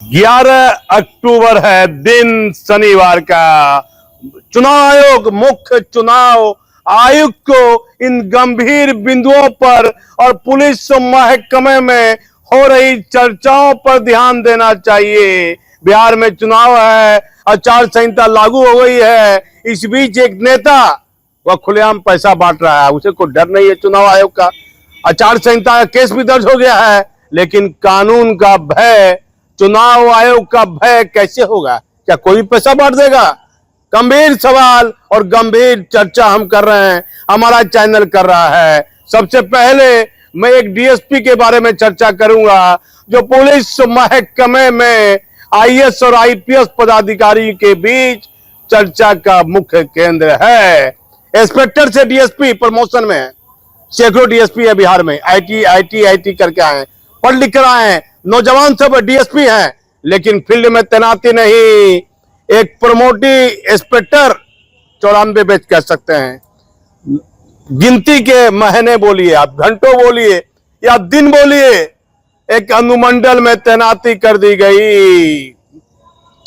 11 अक्टूबर है, दिन शनिवार का। चुनाव आयोग मुख्य चुनाव आयुक्त को इन गंभीर बिंदुओं पर और पुलिस महकमे में हो रही चर्चाओं पर ध्यान देना चाहिए। बिहार में चुनाव है, आचार संहिता लागू हो गई है। इस बीच एक नेता वह खुलेआम पैसा बांट रहा है, उसे कोई डर नहीं है चुनाव आयोग का। आचार संहिता का केस भी दर्ज हो गया है, लेकिन कानून का भय, चुनाव आयोग का भय कैसे होगा? क्या कोई पैसा बांट देगा? गंभीर सवाल और गंभीर चर्चा हम कर रहे हैं, हमारा चैनल कर रहा है। सबसे पहले मैं एक डीएसपी के बारे में चर्चा करूंगा, जो पुलिस महकमे में आईएएस और आईपीएस पदाधिकारी के बीच चर्चा का मुख्य केंद्र है। इंस्पेक्टर से डीएसपी प्रमोशन में है, सैकड़ों डीएसपी है बिहार में, आईटी करके आए, पढ़ लिख कर आए हैं, नौजवान सब डीएसपी हैं, लेकिन फील्ड में तैनाती नहीं। एक प्रमोटी इंस्पेक्टर 94 बैच कह सकते हैं, गिनती के महीने बोलिए आप, घंटों बोलिए या दिन बोलिए, एक अनुमंडल में तैनाती कर दी गई।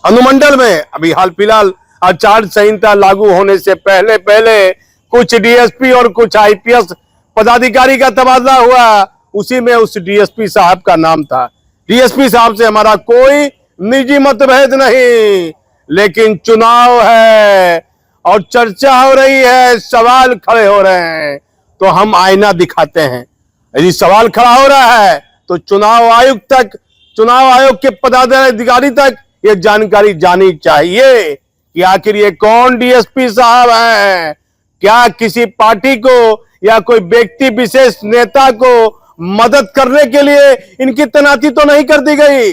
अनुमंडल में अभी हाल फिलहाल आचार संहिता लागू होने से पहले पहले कुछ डीएसपी और कुछ आईपीएस पदाधिकारी का तबादला हुआ, उसी में उस डीएसपी साहब का नाम था। डीएसपी साहब से हमारा कोई निजी मतभेद नहीं, लेकिन चुनाव है और चर्चा हो रही है, सवाल खड़े हो रहे हैं, तो हम आईना दिखाते हैं। यदि सवाल खड़ा हो रहा है तो चुनाव आयुक्त तक, चुनाव आयोग के पदाधिकारी तक ये जानकारी जानी चाहिए कि आखिर ये कौन डीएसपी साहब हैं। क्या किसी पार्टी को या कोई व्यक्ति विशेष नेता को मदद करने के लिए इनकी तैनाती तो नहीं कर दी गई?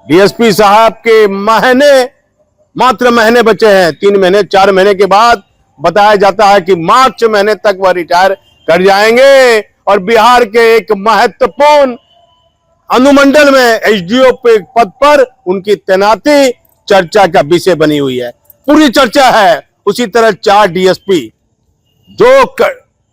डीएसपी साहब के मात्र महीने बचे हैं, 3 महीने 4 महीने के बाद बताया जाता है कि मार्च महीने तक वह रिटायर कर जाएंगे और बिहार के एक महत्वपूर्ण अनुमंडल में एसडीओ पद पर उनकी तैनाती चर्चा का विषय बनी हुई है, पूरी चर्चा है। उसी तरह 4 डीएसपी जो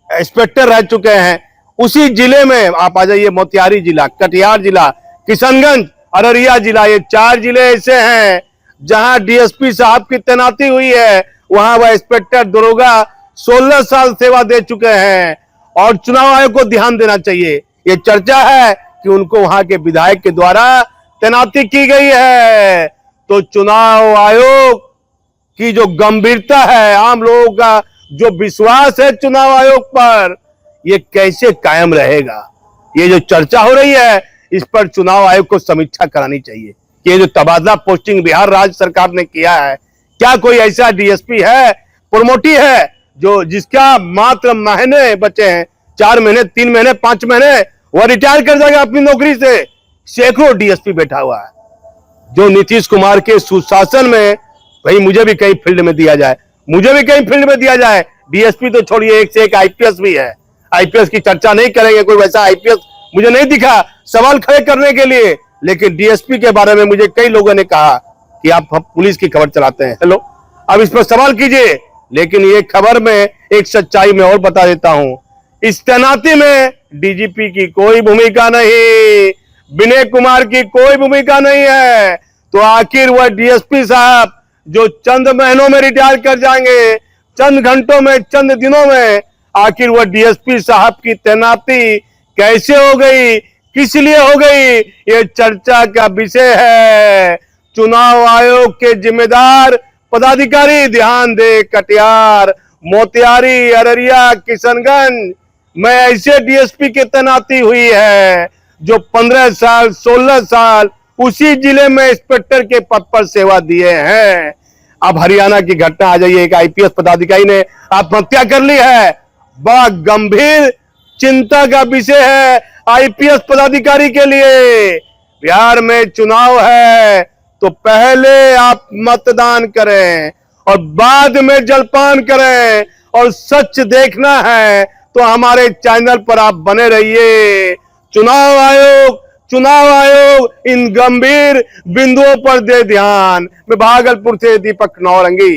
इंस्पेक्टर रह चुके हैं उसी जिले में, आप आ जाइए, मोतिहारी जिला, कटिहार जिला, किशनगंज, अररिया जिला, ये 4 जिले ऐसे हैं जहां डीएसपी साहब की तैनाती हुई है। वहां वह इंस्पेक्टर दरोगा 16 साल सेवा दे चुके हैं और चुनाव आयोग को ध्यान देना चाहिए। ये चर्चा है कि उनको वहां के विधायक के द्वारा तैनाती की गई है। तो चुनाव आयोग की जो गंभीरता है, आम लोगों का जो विश्वास है चुनाव आयोग पर, ये कैसे कायम रहेगा? ये जो चर्चा हो रही है, इस पर चुनाव आयोग को समीक्षा करानी चाहिए कि ये जो तबादला पोस्टिंग बिहार राज्य सरकार ने किया है, क्या कोई ऐसा डीएसपी है, प्रमोटी है, जो जिसका मात्र महीने बचे हैं, 4 महीने, 3 महीने, 5 महीने, वह रिटायर कर जाएगा अपनी नौकरी से। सैकड़ों डीएसपी बैठा हुआ है। जो नीतीश कुमार के सुशासन में, भाई मुझे भी कहीं फील्ड में दिया जाए, मुझे भी कहीं फील्ड में दिया जाए। डीएसपी तो छोड़िए, एक से एक आईपीएस भी है। आईपीएस की चर्चा नहीं करेंगे, कोई वैसा आईपीएस मुझे नहीं दिखा सवाल खड़े करने के लिए, लेकिन डीएसपी के बारे में मुझे कई लोगों ने कहा कि आप पुलिस की खबर चलाते हैं। हेलो, अब इस पर सवाल कीजिए, लेकिन ये खबर में एक सच्चाई में और बता देता हूं, इस तैनाती में डीजीपी की कोई भूमिका नहीं, विनय कुमार की कोई भूमिका नहीं है। तो आखिर वह डीएसपी साहब जो चंद महीनों में रिटायर कर जाएंगे, चंद घंटों में, चंद दिनों में, आखिर वह डीएसपी साहब की तैनाती कैसे हो गई, किस लिए हो गई, ये चर्चा का विषय है। चुनाव आयोग के जिम्मेदार पदाधिकारी ध्यान दे। कटिहार, मोतिहारी, अररिया, किशनगंज में ऐसे डीएसपी की तैनाती हुई है जो 15 साल, 16 साल उसी जिले में इंस्पेक्टर के पद पर सेवा दिए हैं। अब हरियाणा की घटना आ जाइए, एक आईपीएस पदाधिकारी ने आत्महत्या कर ली है। बड़ा गंभीर चिंता का विषय है आईपीएस पदाधिकारी के लिए। बिहार में चुनाव है तो पहले आप मतदान करें और बाद में जलपान करें, और सच देखना है तो हमारे चैनल पर आप बने रहिए। चुनाव आयोग इन गंभीर बिंदुओं पर दे ध्यान। मैं भागलपुर से दीपक नौरंगी।